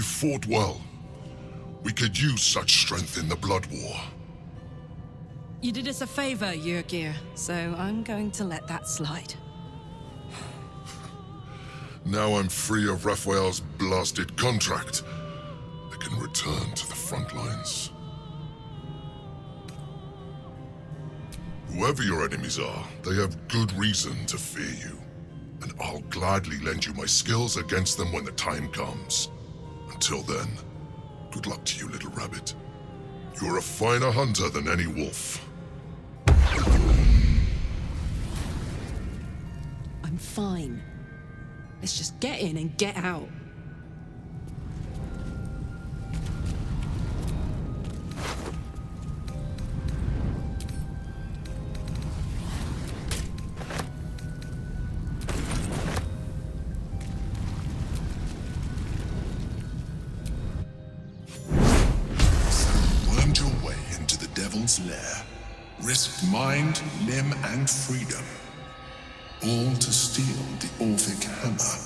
You fought well. We could use such strength in the Blood War. You did us a favor, Yurgir, so I'm going to let that slide. Now I'm free of Raphael's blasted contract. I can return to the front lines. Whoever your enemies are, they have good reason to fear you. And I'll gladly lend you my skills against them when the time comes. Until then, good luck to you, little rabbit. You're a finer hunter than any wolf. I'm fine. Let's just get in and get out. Wormed your way into the Devil's Lair. Risked mind, limb, and freedom. All to steal the Orphic Hammer.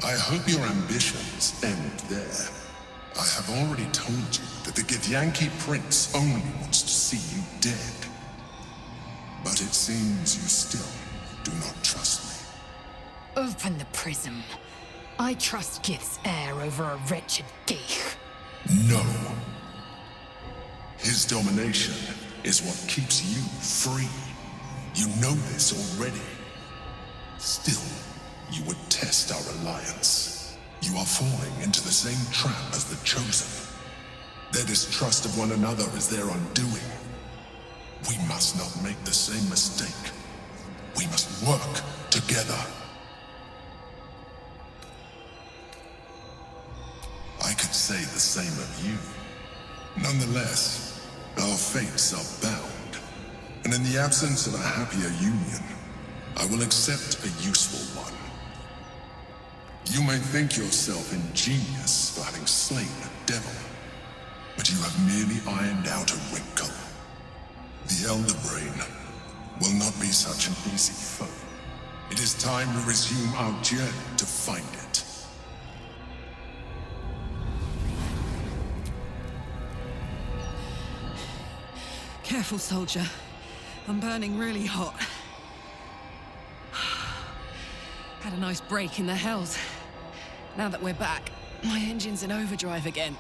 I hope your ambitions end there. I have already told you that the Githyanki Prince only wants to see you dead. But it seems you still do not trust me. Open the prism. I trust Gith's heir over a wretched geek. No. His domination is what keeps you free. You know this already. Still, you would test our alliance. You are falling into the same trap as the Chosen. Their distrust of one another is their undoing. We must not make the same mistake. We must work together. I could say the same of you. Nonetheless, our fates are bound. And in the absence of a happier union, I will accept a useful one. You may think yourself ingenious for having slain a devil, but you have merely ironed out a wrinkle. The Elder Brain will not be such an easy foe. It is time we resume our journey to find it. Careful, soldier. I'm burning really hot. Had a nice break in the hells. Now that we're back, my engine's in overdrive again.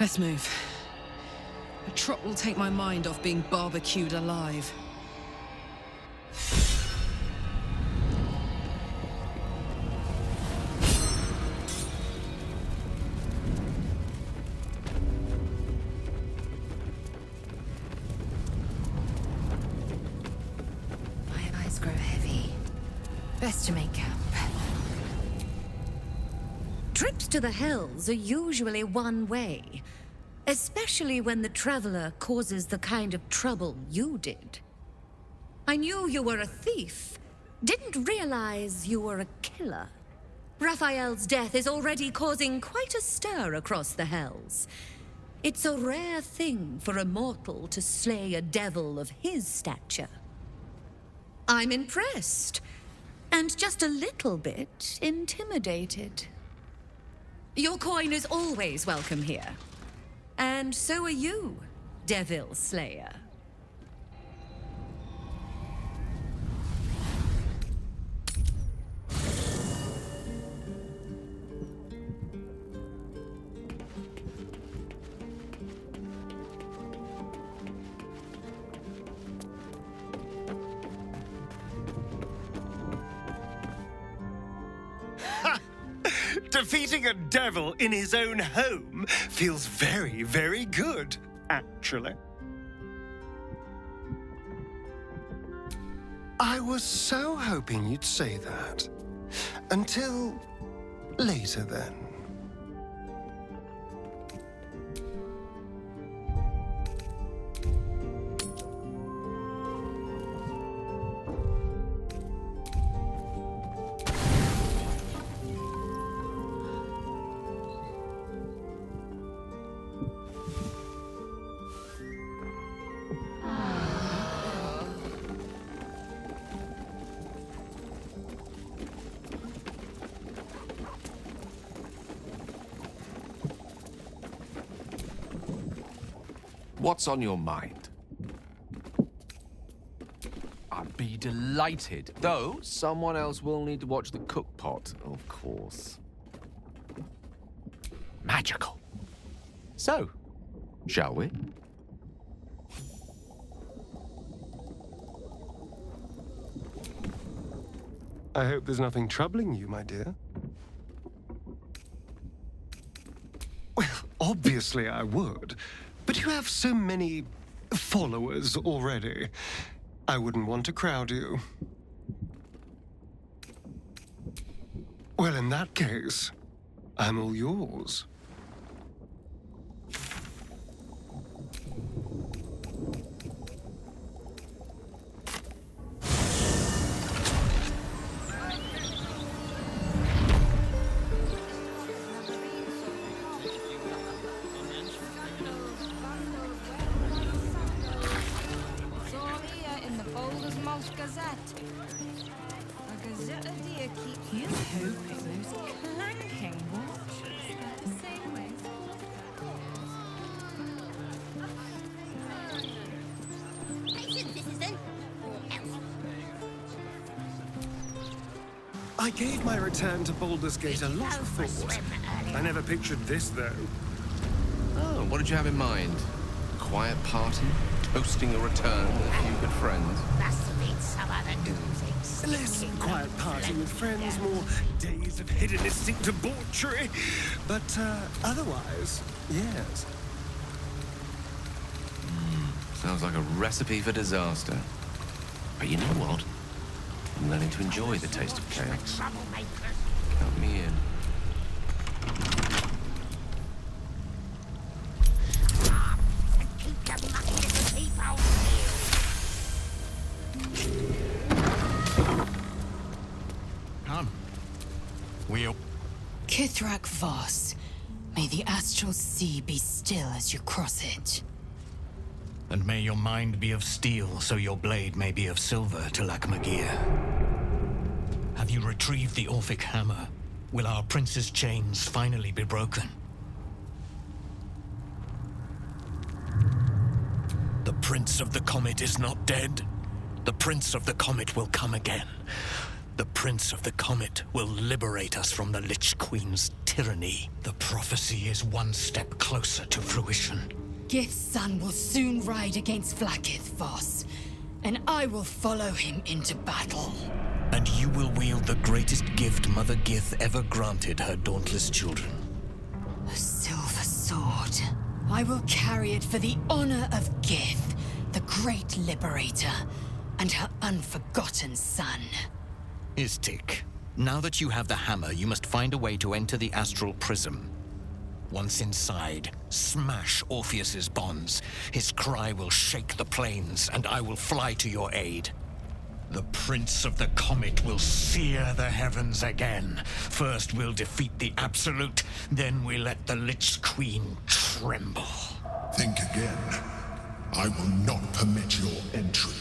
Let's move. A trot will take my mind off being barbecued alive. Grow heavy. Best to make camp. Trips to the Hells are usually one way, especially when the traveler causes the kind of trouble you did. I knew you were a thief, didn't realize you were a killer. Raphael's death is already causing quite a stir across the Hells. It's a rare thing for a mortal to slay a devil of his stature. I'm impressed, and just a little bit intimidated. Your coin is always welcome here. And so are you, Devil Slayer. Defeating a devil in his own home feels very, very good, actually. I was so hoping you'd say that. Until later, then. What's on your mind? I'd be delighted. Though, someone else will need to watch the cookpot, of course. Magical. So, shall we? I hope there's nothing troubling you, my dear. Well, obviously I would. But you have so many followers already. I wouldn't want to crowd you. Well, in that case, I'm all yours. I gave my return to Baldur's Gate a lot of thought. I never pictured this, though. Oh, what did you have in mind? Quiet party? Toasting a return with a few good friends? Less quiet party with friends, more days of hedonistic debauchery. But otherwise, yes. Sounds like a recipe for disaster. But you know what? I'm learning to enjoy the taste of chaos. Count me in. Come. We'll... Kithrak Voss, may the astral sea be still as you cross it. And may your mind be of steel, so your blade may be of silver to Lakmagir. Have you retrieved the Orphic hammer? Will our prince's chains finally be broken? The Prince of the Comet is not dead. The Prince of the Comet will come again. The Prince of the Comet will liberate us from the Lich Queen's tyranny. The prophecy is one step closer to fruition. Gith's son will soon ride against Vlaakith, Voss, and I will follow him into battle. And you will wield the greatest gift Mother Gith ever granted her dauntless children. A silver sword. I will carry it for the honor of Gith, the great liberator, and her unforgotten son. Istik, now that you have the hammer, you must find a way to enter the astral prism. Once inside, smash Orpheus's bonds. His cry will shake the plains, and I will fly to your aid. The Prince of the Comet will sear the heavens again. First we'll defeat the Absolute, then we let the Lich Queen tremble. Think again. I will not permit your entry.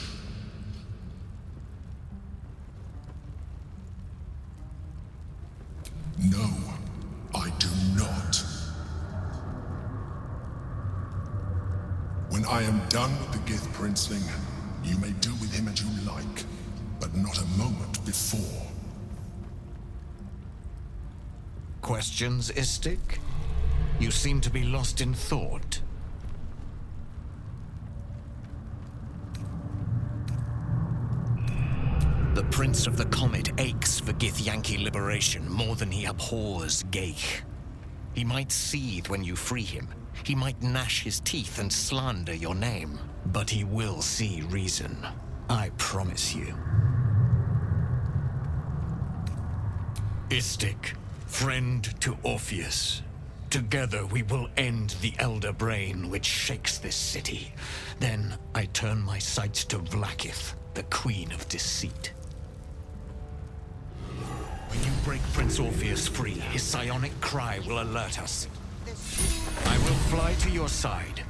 No, I do not. When I am done with the Gith Princeling, you may do with him as you like, but not a moment before. Questions, Istik? You seem to be lost in thought. The Prince of the Comet aches for Githyanki liberation more than he abhors Geich. He might seethe when you free him. He might gnash his teeth and slander your name. But he will see reason. I promise you. Istik, friend to Orpheus. Together we will end the Elder Brain which shakes this city. Then I turn my sights to Vlaakith, the Queen of Deceit. When you break Prince Orpheus free, his psionic cry will alert us. I will fly to your side.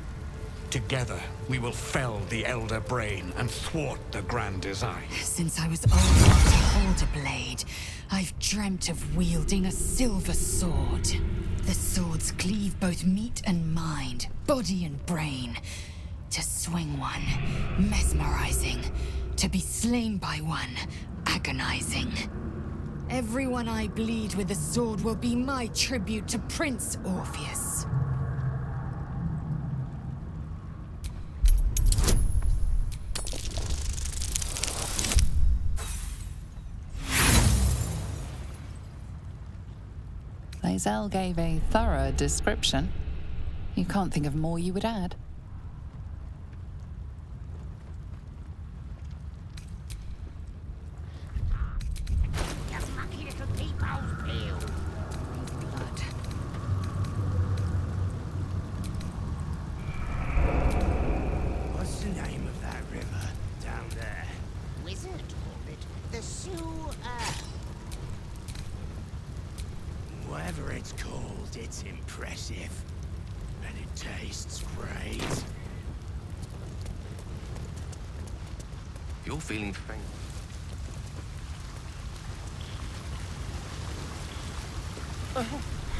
Together, we will fell the Elder Brain and thwart the Grand Design. Since I was old enough to hold a blade, I've dreamt of wielding a silver sword. The swords cleave both meat and mind, body and brain, To swing one, mesmerizing. To be slain by one, agonizing. Everyone I bleed with the sword will be my tribute to Prince Orpheus. Lae'zel gave a thorough description. You can't think of more you would add. What's the name of that river down there? Wizard called it the Sewer. Whatever it's called, it's impressive. And it tastes great. If you're feeling faint.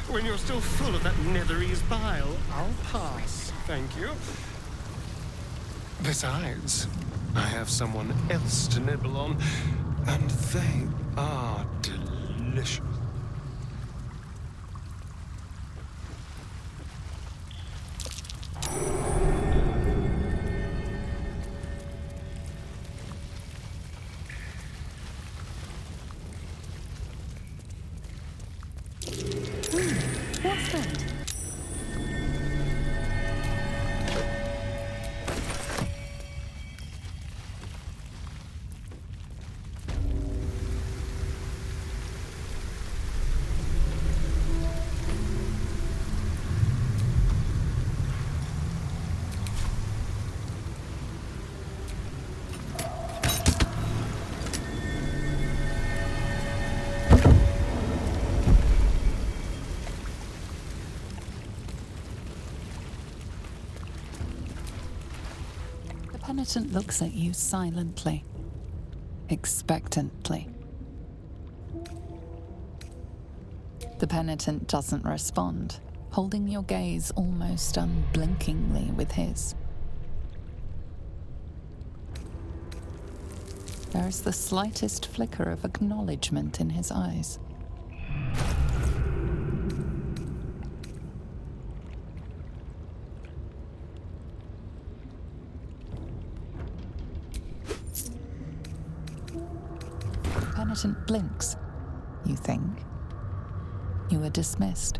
When you're still full of that netherese bile, I'll pass. Thank you. Besides, I have someone else to nibble on, and they are delicious. What's that? The penitent looks at you silently, expectantly. The penitent doesn't respond, holding your gaze almost unblinkingly with his. There is the slightest flicker of acknowledgement in his eyes. The penitent blinks. You think. You are dismissed.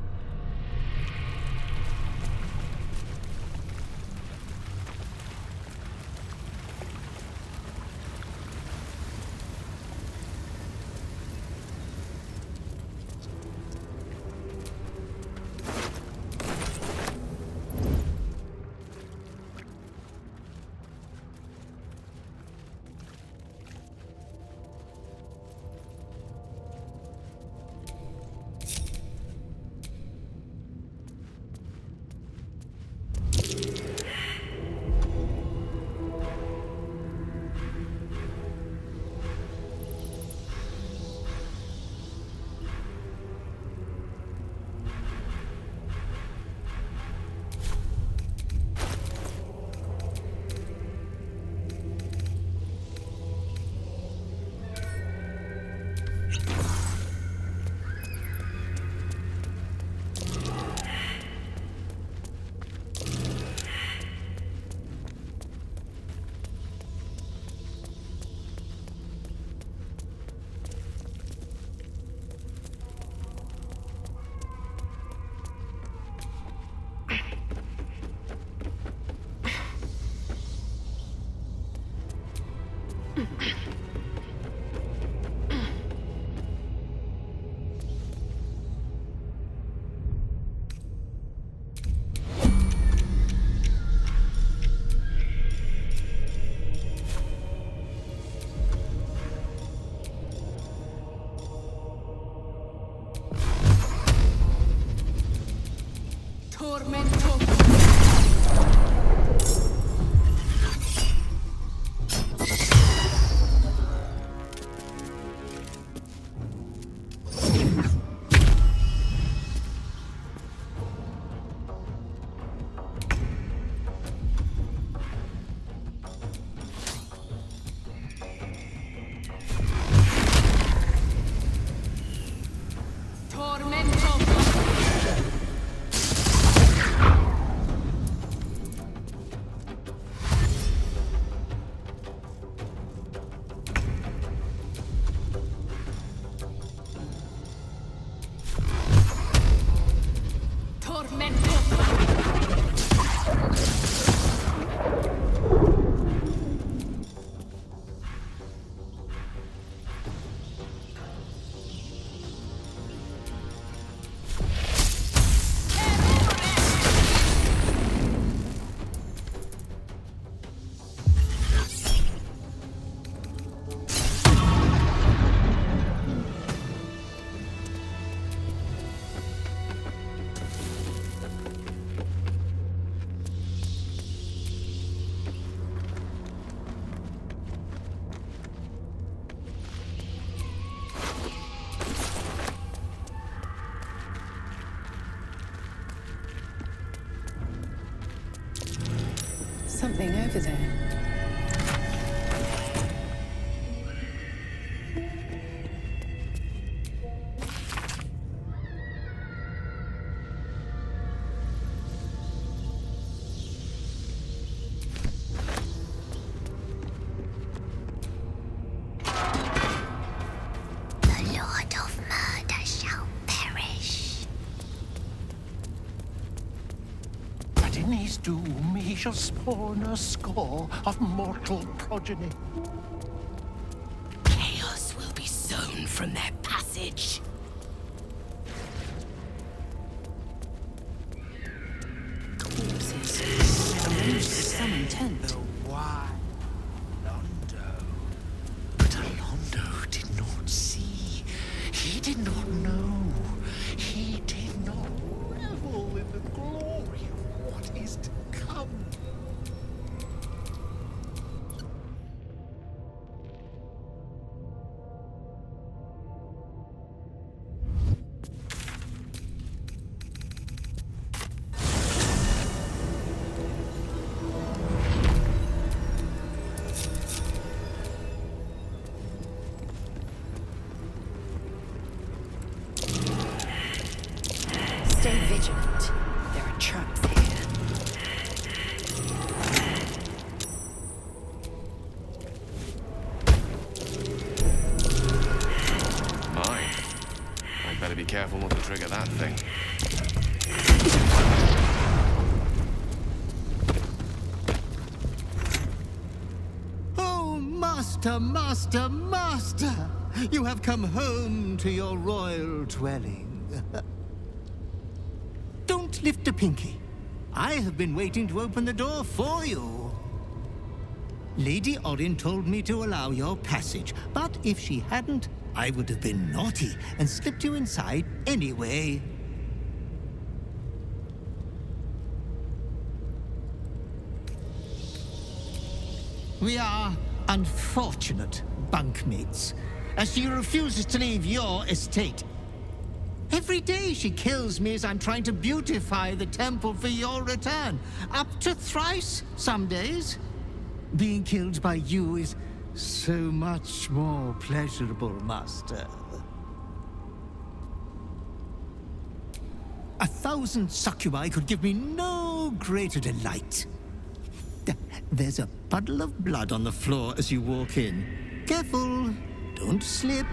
something over there. The Lord of Murder shall perish. But in his doom he shall spawn a score of mortal progeny. Chaos will be sown from their passage. Corpses. Arranged with some intent. The wide Londo. But Londo did not see. He did not know. He did not revel in the glory of what is to come. Stay vigilant. There are traps here. Mine. I'd better be careful not to trigger that thing. Oh, master, master, master! You have come home to your royal dwelling. Don't lift a pinky. I have been waiting to open the door for you. Lady Orin told me to allow your passage, but if she hadn't, I would have been naughty and slipped you inside anyway. We are unfortunate bunkmates, as she refuses to leave your estate. Every day she kills me as I'm trying to beautify the temple for your return. Up to thrice some days. Being killed by you is so much more pleasurable, master. 1,000 succubi could give me no greater delight. There's a puddle of blood on the floor as you walk in. Careful, don't slip.